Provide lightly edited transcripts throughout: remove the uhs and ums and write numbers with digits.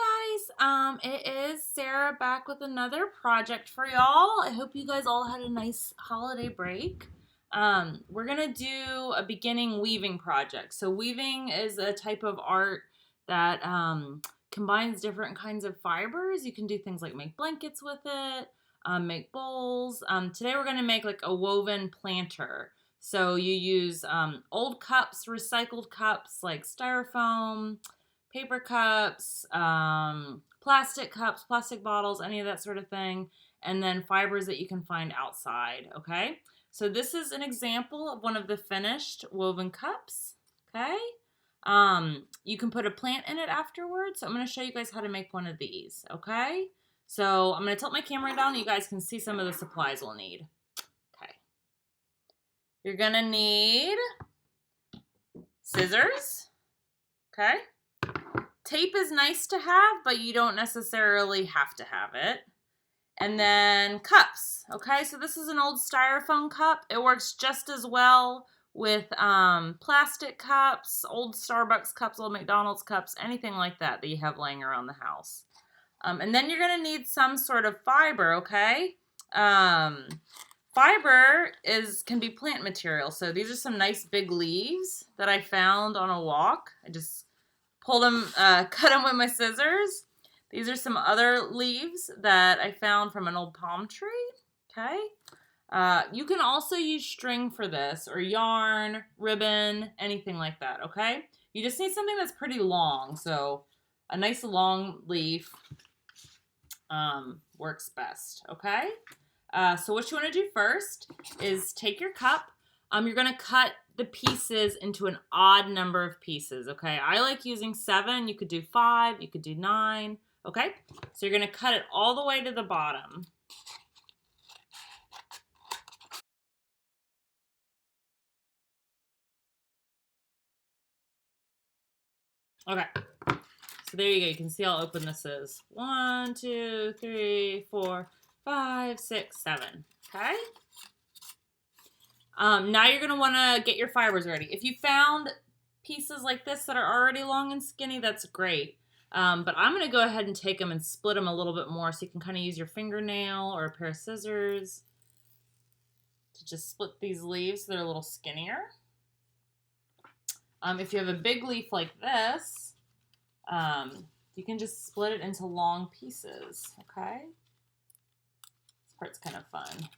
Hi guys, it is Sarah back with another project for y'all. I hope you guys all had a nice holiday break. We're gonna do a beginning weaving project. So weaving is a type of art that combines different kinds of fibers. You can do things like make blankets with it, make bowls. Today we're gonna make like a woven planter. So you use old cups, recycled cups like styrofoam, paper cups, plastic bottles, any of that sort of thing, and then fibers that you can find outside, okay? So this is an example of one of the finished woven cups, okay? You can put a plant in it afterwards, so I'm going to show you guys how to make one of these, okay? So I'm going to tilt my camera down and you guys can see some of the supplies we'll need. Okay. You're going to need scissors, okay? Tape is nice to have, but you don't necessarily have to have it. And then cups, okay? So this is an old styrofoam cup. It works just as well with plastic cups, old Starbucks cups, old McDonald's cups, anything like that that you have laying around the house. And then you're gonna need some sort of fiber, okay? Fiber can be plant material. So these are some nice big leaves that I found on a walk. I just pulled them, cut them with my scissors. These are some other leaves that I found from an old palm tree, okay? You can also use string for this, or yarn, ribbon, anything like that, okay? You just need something that's pretty long, so a nice long leaf works best, okay? So what you want to do first is take your cup. You're going to cut the pieces into an odd number of pieces, okay? I like using 7. You could do 5. You could do 9, okay? So you're going to cut it all the way to the bottom. Okay. So there you go. You can see how open this is. 1, 2, 3, 4, 5, 6, 7, okay? Now you're going to want to get your fibers ready. If you found pieces like this that are already long and skinny, that's great. But I'm going to go ahead and take them and split them a little bit more so you can kind of use your fingernail or a pair of scissors to just split these leaves so they're a little skinnier. If you have a big leaf like this, you can just split it into long pieces, okay? This part's kind of fun.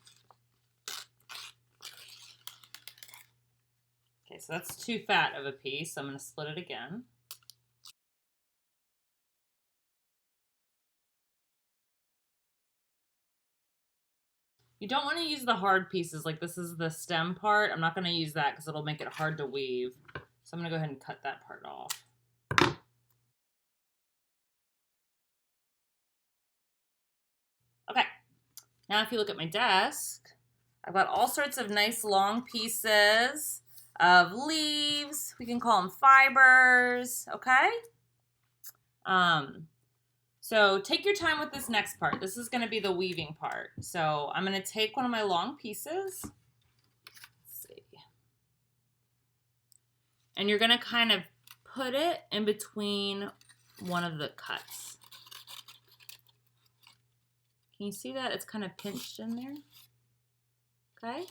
Okay, so that's too fat of a piece, so I'm going to split it again. You don't want to use the hard pieces, like this is the stem part. I'm not going to use that because it'll make it hard to weave. So I'm going to go ahead and cut that part off. Okay, now if you look at my desk, I've got all sorts of nice long pieces of leaves. We can call them fibers, okay? So take your time with this next part. This is going to be the weaving part. So I'm going to take one of my long pieces. Let's see. And you're going to kind of put it in between one of the cuts. Can you see that? It's kind of pinched in there. Okay.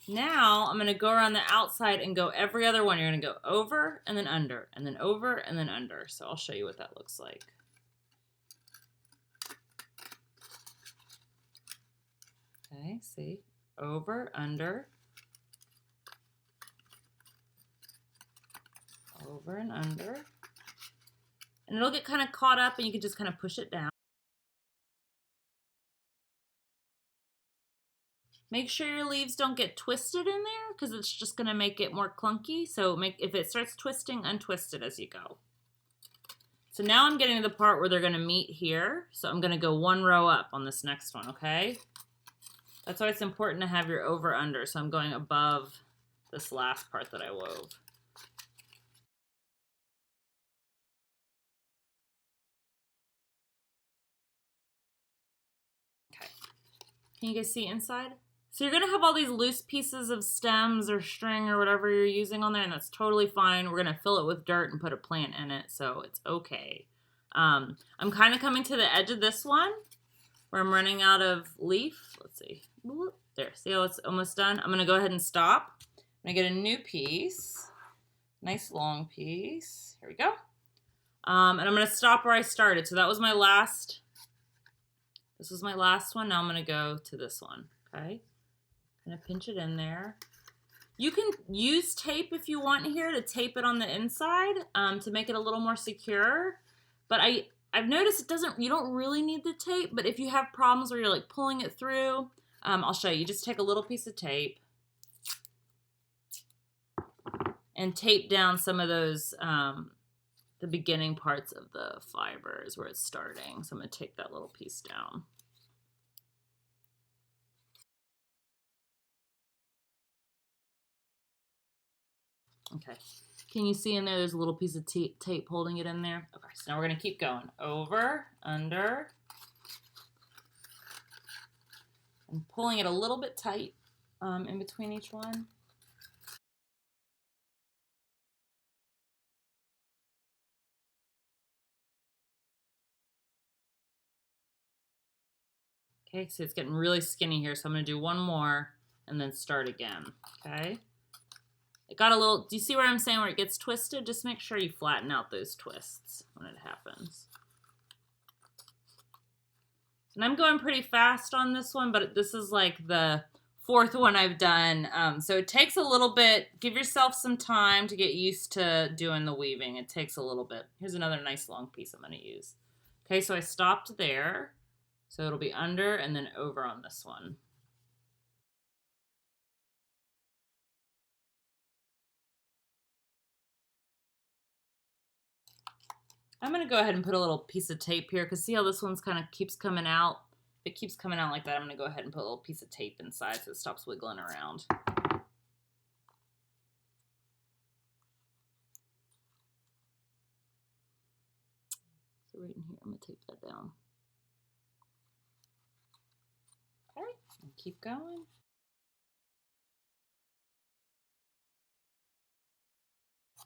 Now I'm going to go around the outside and go every other one. You're going to go over and then under and then over and then under. So I'll show you what that looks like. Okay, see? Over, under, over and under. And it'll get kind of caught up and you can just kind of push it down. Make sure your leaves don't get twisted in there because it's just going to make it more clunky. So if it starts twisting, untwist it as you go. So now I'm getting to the part where they're going to meet here. So I'm going to go one row up on this next one, okay? That's why it's important to have your over under. So I'm going above this last part that I wove. Okay. Can you guys see inside? So you're going to have all these loose pieces of stems or string or whatever you're using on there, and that's totally fine. We're going to fill it with dirt and put a plant in it, so it's okay. I'm kind of coming to the edge of this one where I'm running out of leaf. Let's see. There, see how it's almost done? I'm gonna go ahead and stop. I'm gonna get a new piece. Nice long piece. Here we go. And I'm gonna stop where I started. So that was my last, this was my last one. Now I'm gonna go to this one, okay? I'm gonna pinch it in there. You can use tape if you want here to tape it on the inside to make it a little more secure. But I've noticed it doesn't, you don't really need the tape, but if you have problems where you're like pulling it through, I'll show you. Just take a little piece of tape and tape down some of those, the beginning parts of the fibers where it's starting. So I'm gonna take that little piece down. Okay, can you see in there, there's a little piece of tape holding it in there? Okay, so now we're gonna keep going. Over, under, and pulling it a little bit tight in between each one. Okay, so it's getting really skinny here, so I'm gonna do one more and then start again, okay? It got a little, do you see where I'm saying where it gets twisted? Just make sure you flatten out those twists when it happens. And I'm going pretty fast on this one, but this is like the fourth one I've done. So it takes a little bit. Give yourself some time to get used to doing the weaving. It takes a little bit. Here's another nice long piece I'm going to use. Okay, so I stopped there. So it'll be under and then over on this one. I'm going to go ahead and put a little piece of tape here because see how this one's kind of keeps coming out? If it keeps coming out like that, I'm going to go ahead and put a little piece of tape inside so it stops wiggling around. So right in here, I'm going to tape that down. Okay, and keep going.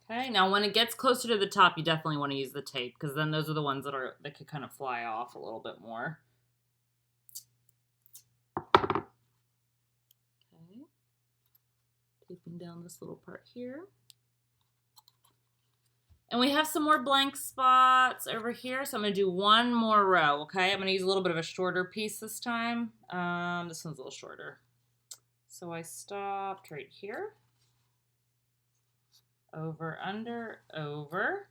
Okay, now when it gets closer to the top, you definitely want to use the tape because then those are the ones that could kind of fly off a little bit more. Okay, taping down this little part here. And we have some more blank spots over here, so I'm going to do one more row, okay? I'm going to use a little bit of a shorter piece this time. This one's a little shorter. So I stopped right here. Over, under, over.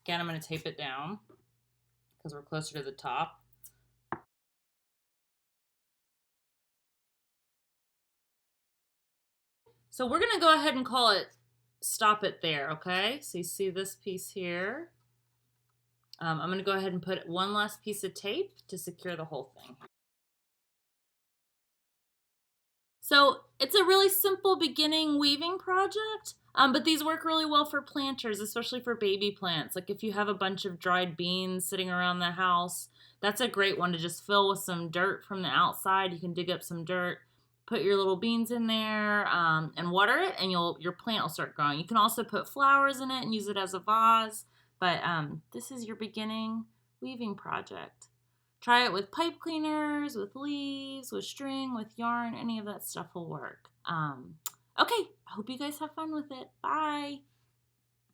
Again, I'm going to tape it down because we're closer to the top. So we're going to go ahead and call it, stop it there, okay? So you see this piece here. I'm going to go ahead and put one last piece of tape to secure the whole thing. So it's a really simple beginning weaving project, but these work really well for planters, especially for baby plants. Like if you have a bunch of dried beans sitting around the house, that's a great one to just fill with some dirt from the outside. You can dig up some dirt, put your little beans in there, and water it, and your plant will start growing. You can also put flowers in it and use it as a vase, but this is your beginning weaving project. Try it with pipe cleaners, with leaves, with string, with yarn. Any of that stuff will work. Okay, I hope you guys have fun with it. Bye.